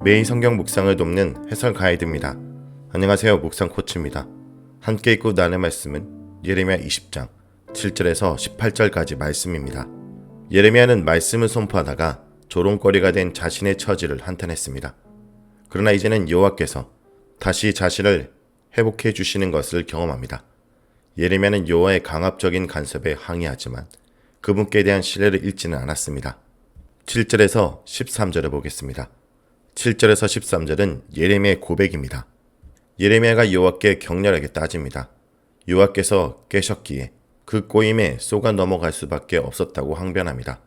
매일 성경 묵상을 돕는 해설 가이드입니다. 안녕하세요. 묵상 코치입니다. 함께 읽고 나눌 말씀은 예레미야 20장 7절에서 18절까지 말씀입니다. 예레미야는 말씀을 선포하다가 조롱거리가 된 자신의 처지를 한탄했습니다. 그러나 이제는 여호와께서 다시 자신을 회복해 주시는 것을 경험합니다. 예레미야는 여호와의 강압적인 간섭에 항의하지만 그분께 대한 신뢰를 잃지는 않았습니다. 7절에서 13절을 보겠습니다. 7절에서 13절은 예레미야의 고백입니다. 예레미야가 여호와께 격렬하게 따집니다. 여호와께서 깨셨기에 그 꼬임에 쏘가 넘어갈 수밖에 없었다고 항변합니다.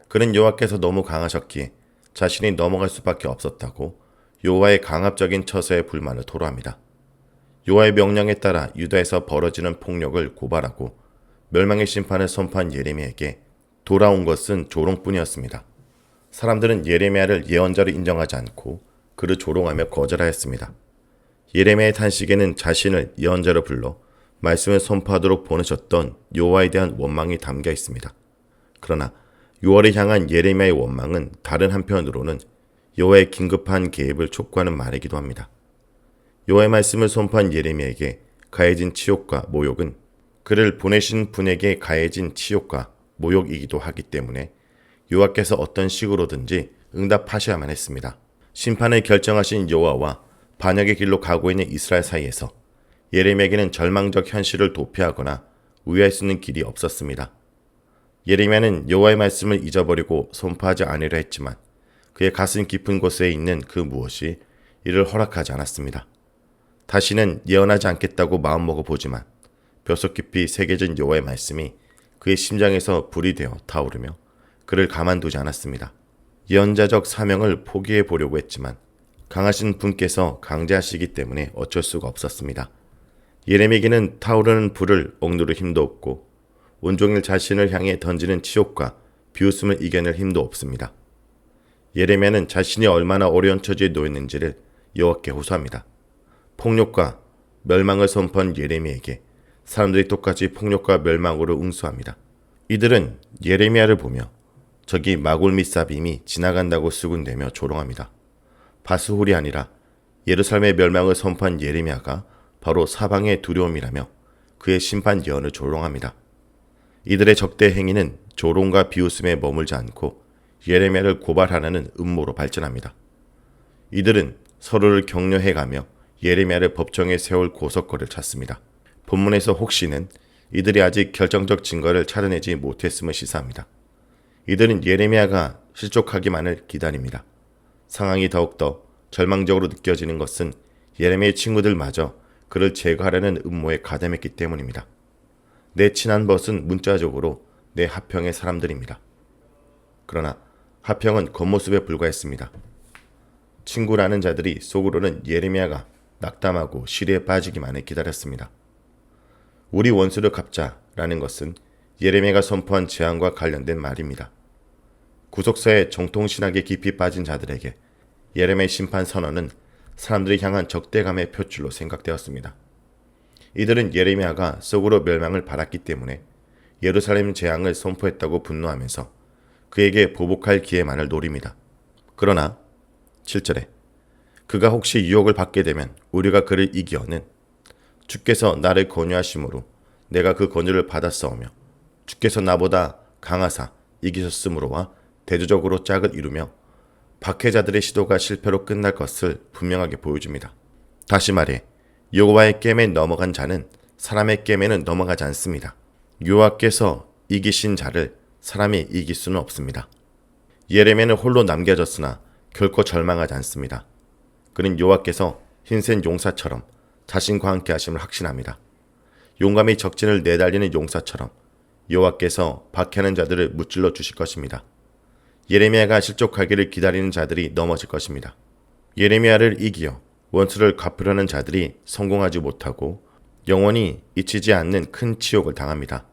그는 여호와께서 너무 강하셨기에 자신이 넘어갈 수밖에 없었다고 여호와의 강압적인 처세에 불만을 토로합니다. 여호와의 명령에 따라 유다에서 벌어지는 폭력을 고발하고 멸망의 심판을 선포한 예레미야에게 돌아온 것은 조롱뿐이었습니다. 사람들은 예레미야를 예언자로 인정하지 않고 그를 조롱하며 거절하였습니다. 예레미야의 탄식에는 자신을 예언자로 불러 말씀을 선포하도록 보내셨던 여호와에 대한 원망이 담겨 있습니다. 그러나 여호와를 향한 예레미야의 원망은 다른 한편으로는 여호와의 긴급한 개입을 촉구하는 말이기도 합니다. 여호와의 말씀을 선포한 예레미야에게 가해진 치욕과 모욕은 그를 보내신 분에게 가해진 치욕과 모욕이기도 하기 때문에 여호와께서 어떤 식으로든지 응답하셔야만 했습니다. 심판을 결정하신 여호와와 반역의 길로 가고 있는 이스라엘 사이에서 예레미야에게는 절망적 현실을 도피하거나 우회할 수 있는 길이 없었습니다. 예레미야는 여호와의 말씀을 잊어버리고 선포하지 않으려 했지만 그의 가슴 깊은 곳에 있는 그 무엇이 이를 허락하지 않았습니다. 다시는 예언하지 않겠다고 마음먹어 보지만 뼛속 깊이 새겨진 여호와의 말씀이 그의 심장에서 불이 되어 타오르며 그를 가만두지 않았습니다. 예언자적 사명을 포기해 보려고 했지만 강하신 분께서 강제하시기 때문에 어쩔 수가 없었습니다. 예레미야에게는 타오르는 불을 억누를 힘도 없고 온종일 자신을 향해 던지는 치욕과 비웃음을 이겨낼 힘도 없습니다. 예레미야는 자신이 얼마나 어려운 처지에 놓였는지를 여호와께 호소합니다. 폭력과 멸망을 선포한 예레미야에게 사람들이 똑같이 폭력과 멸망으로 응수합니다. 이들은 예레미야를 보며 저기 마골 및 사빔이 지나간다고 수군대며 조롱합니다. 바스홀이 아니라 예루살렘의 멸망을 선포한 예레미야가 바로 사방의 두려움이라며 그의 심판 예언을 조롱합니다. 이들의 적대 행위는 조롱과 비웃음에 머물지 않고 예레미야를 고발하라는 음모로 발전합니다. 이들은 서로를 격려해가며 예레미야를 법정에 세울 고석거리를 찾습니다. 본문에서 혹시는 이들이 아직 결정적 증거를 찾아내지 못했음을 시사합니다. 이들은 예레미야가 실족하기만을 기다립니다. 상황이 더욱더 절망적으로 느껴지는 것은 예레미야의 친구들마저 그를 제거하려는 음모에 가담했기 때문입니다. 내 친한 벗은 문자적으로 내 하평의 사람들입니다. 그러나 하평은 겉모습에 불과했습니다. 친구라는 자들이 속으로는 예레미야가 낙담하고 시리에 빠지기만을 기다렸습니다. 우리 원수를 갚자라는 것은 예레미야가 선포한 재앙과 관련된 말입니다. 구속사의 정통신학에 깊이 빠진 자들에게 예레미야의 심판 선언은 사람들이 향한 적대감의 표출로 생각되었습니다. 이들은 예레미야가 속으로 멸망을 바랐기 때문에 예루살렘 재앙을 선포했다고 분노하면서 그에게 보복할 기회만을 노립니다. 그러나 7절에 그가 혹시 유혹을 받게 되면 우리가 그를 이기어는 주께서 나를 권유하심으로 내가 그 권유를 받았사오며 주께서 나보다 강하사 이기셨으므로와 대조적으로 짝을 이루며 박해자들의 시도가 실패로 끝날 것을 분명하게 보여줍니다. 다시 말해 여호와의 겜에 넘어간 자는 사람의 겜에는 넘어가지 않습니다. 여호와께서 이기신 자를 사람이 이길 수는 없습니다. 예레미야는 홀로 남겨졌으나 결코 절망하지 않습니다. 그는 여호와께서 흰센 용사처럼 자신과 함께 하심을 확신합니다. 용감히 적진을 내달리는 용사처럼 여호와께서 박해하는 자들을 무찔러 주실 것입니다. 예레미야가 실족하기를 기다리는 자들이 넘어질 것입니다. 예레미야를 이기어 원수를 갚으려는 자들이 성공하지 못하고 영원히 잊히지 않는 큰 치욕을 당합니다.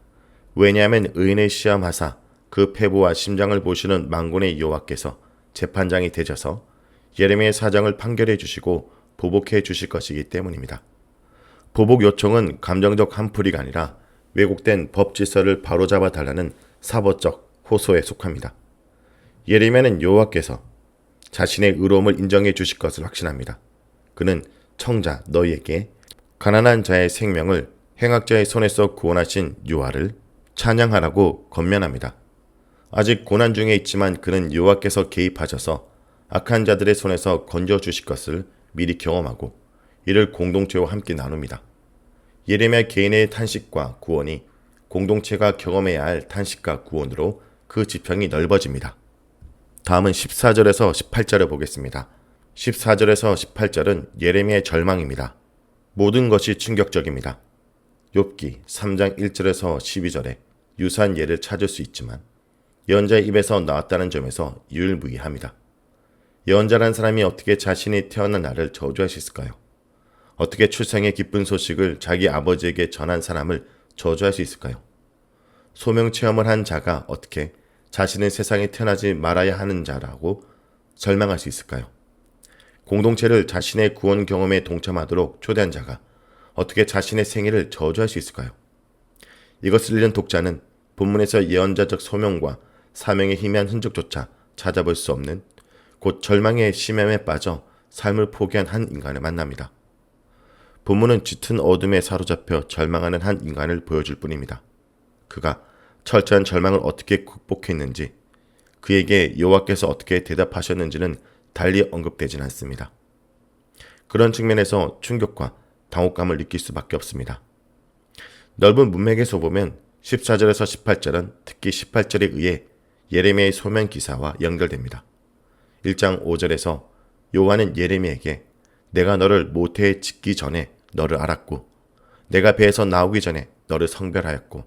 왜냐하면 의인을 시험하사 그 패부와 심장을 보시는 만군의 여호와께서 재판장이 되셔서 예레미야의 사정을 판결해 주시고 보복해 주실 것이기 때문입니다. 보복 요청은 감정적 한풀이가 아니라 왜곡된 법 질서를 바로잡아 달라는 사법적 호소에 속합니다. 예레미야는 여호와께서 자신의 의로움을 인정해 주실 것을 확신합니다. 그는 청자 너희에게 가난한 자의 생명을 행악자의 손에서 구원하신 여호와를 찬양하라고 권면합니다. 아직 고난 중에 있지만 그는 여호와께서 개입하셔서 악한 자들의 손에서 건져 주실 것을 미리 경험하고 이를 공동체와 함께 나눕니다. 예레미야 개인의 탄식과 구원이 공동체가 경험해야 할 탄식과 구원으로 그 지평이 넓어집니다. 다음은 14절에서 18절을 보겠습니다. 14절에서 18절은 예레미야의 절망입니다. 모든 것이 충격적입니다. 욥기 3장 1절에서 12절에 유사한 예를 찾을 수 있지만 예언자의 입에서 나왔다는 점에서 유일무이합니다. 예언자란 사람이 어떻게 자신이 태어난 날을 저주할 수 있을까요? 어떻게 출생의 기쁜 소식을 자기 아버지에게 전한 사람을 저주할 수 있을까요? 소명 체험을 한 자가 어떻게 자신은 세상에 태어나지 말아야 하는 자라고 절망할 수 있을까요? 공동체를 자신의 구원 경험에 동참하도록 초대한 자가 어떻게 자신의 생애를 저주할 수 있을까요? 이것을 읽는 독자는 본문에서 예언자적 소명과 사명의 희미한 흔적조차 찾아볼 수 없는 곧 절망의 심연에 빠져 삶을 포기한 한 인간을 만납니다. 본문은 짙은 어둠에 사로잡혀 절망하는 한 인간을 보여줄 뿐입니다. 그가 철저한 절망을 어떻게 극복했는지, 그에게 여호와께서 어떻게 대답하셨는지는 달리 언급되진 않습니다. 그런 측면에서 충격과 당혹감을 느낄 수밖에 없습니다. 넓은 문맥에서 보면 14절에서 18절은 특히 18절에 의해 예레미야의 소명 기사와 연결됩니다. 1장 5절에서 여호와는 예레미야에게 내가 너를 모태에 짓기 전에 너를 알았고 내가 배에서 나오기 전에 너를 성별하였고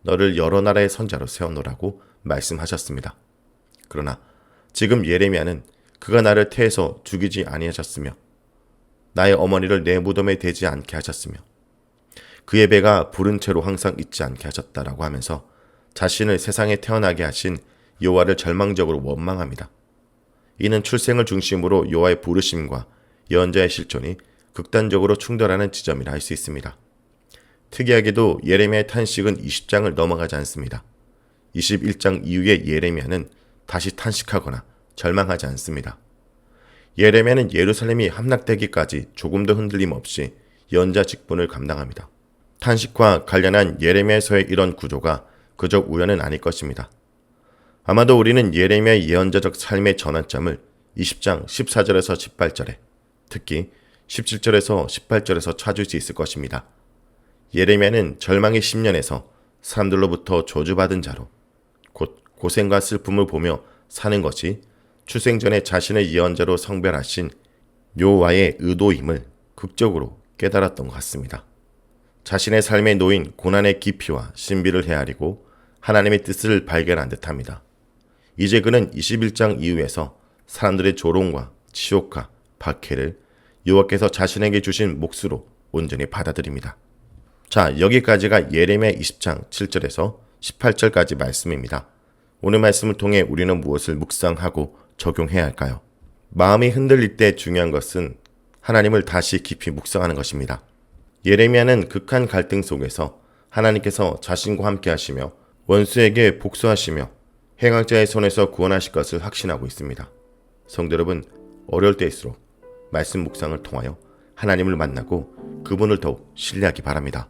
너를 여러 나라의 선자로 세워놓으라고 말씀하셨습니다. 그러나 지금 예레미야는 그가 나를 태에서 죽이지 아니하셨으며 나의 어머니를 내 무덤에 대지 않게 하셨으며 그의 배가 부른 채로 항상 있지 않게 하셨다라고 하면서 자신을 세상에 태어나게 하신 여호와를 절망적으로 원망합니다. 이는 출생을 중심으로 여호와의 부르심과 예언자의 실존이 극단적으로 충돌하는 지점이라 할 수 있습니다. 특이하게도 예레미야의 탄식은 20장을 넘어가지 않습니다. 21장 이후에 예레미야는 다시 탄식하거나 절망하지 않습니다. 예레미야는 예루살렘이 함락되기까지 조금도 흔들림 없이 예언자 직분을 감당합니다. 탄식과 관련한 예레미야서의 이런 구조가 그저 우연은 아닐 것입니다. 아마도 우리는 예레미야의 예언자적 삶의 전환점을 20장 14절에서 18절에 특히 17절에서 18절에서 찾을 수 있을 것입니다. 예레미야는 절망의 10년에서 사람들로부터 저주받은 자로 곧 고생과 슬픔을 보며 사는 것이 출생 전에 자신의 예언자로 성별하신 여호와의 의도임을 극적으로 깨달았던 것 같습니다. 자신의 삶에 놓인 고난의 깊이와 신비를 헤아리고 하나님의 뜻을 발견한 듯합니다. 이제 그는 21장 이후에서 사람들의 조롱과 치욕과 박해를 여호와께서 자신에게 주신 몫으로 온전히 받아들입니다. 자, 여기까지가 예레미야 20장 7절에서 18절까지 말씀입니다. 오늘 말씀을 통해 우리는 무엇을 묵상하고 적용해야 할까요? 마음이 흔들릴 때 중요한 것은 하나님을 다시 깊이 묵상하는 것입니다. 예레미야는 극한 갈등 속에서 하나님께서 자신과 함께 하시며 원수에게 복수하시며 행악자의 손에서 구원하실 것을 확신하고 있습니다. 성도 여러분, 어려울 때일수록 말씀 묵상을 통하여 하나님을 만나고 그분을 더욱 신뢰하기 바랍니다.